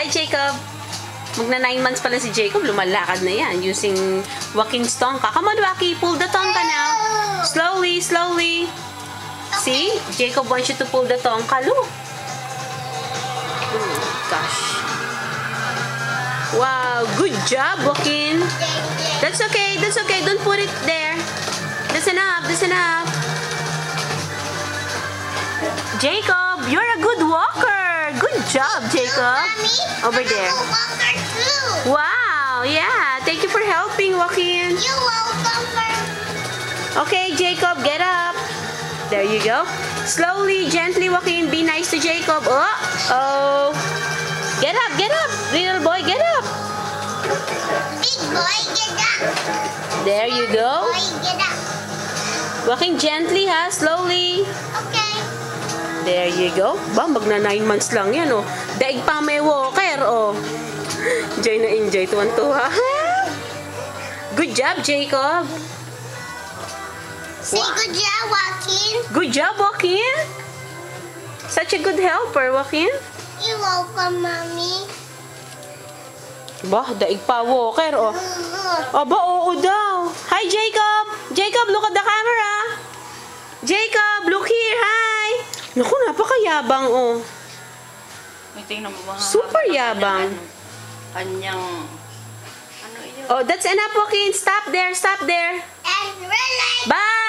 Hi, Jacob. Magna 9 months pala si Jacob. Lumalakad na yan using Joaquin's tongka. Come on, Waki. Pull the tongka now. Slowly, slowly. See? Jacob wants you to pull the tongka. Look. Oh, gosh. Wow. Good job, Joaquin. That's okay. That's okay. Don't put it there. That's enough. That's enough. Jacob, you're a good walker. Good job, Jacob. Mommy, Over I'm there. a walker too. Wow, yeah. Thank you for helping, Joaquin. You're welcome. Okay, Jacob, get up. There you go. Slowly, gently, Joaquin. Be nice to Jacob. Oh. Get up, little boy, get up. Big boy, get up. There you go. Boy, get up. Walking gently, ha? Slowly. Okay. There you go. Ba, magna 9 months lang yan, oh. Daig pa may walker, oh. Enjoy na enjoy. Tuwan-tuwa. Good job, Jacob. Say good job, Joaquin. Good job, Joaquin. Such a good helper, Joaquin. You're welcome, Mommy. Ba, daig pa walker, oh. Aba, oo daw. Hi, Jacob. Jacob, look at the camera. Jacob, look here. Hi. Naku, napakayabang, oh. Tingnan mo mga Super yabang. Kanyang ano yun? Oh, that's enough, Joaquin. Stop there, stop there. And relax. Bye.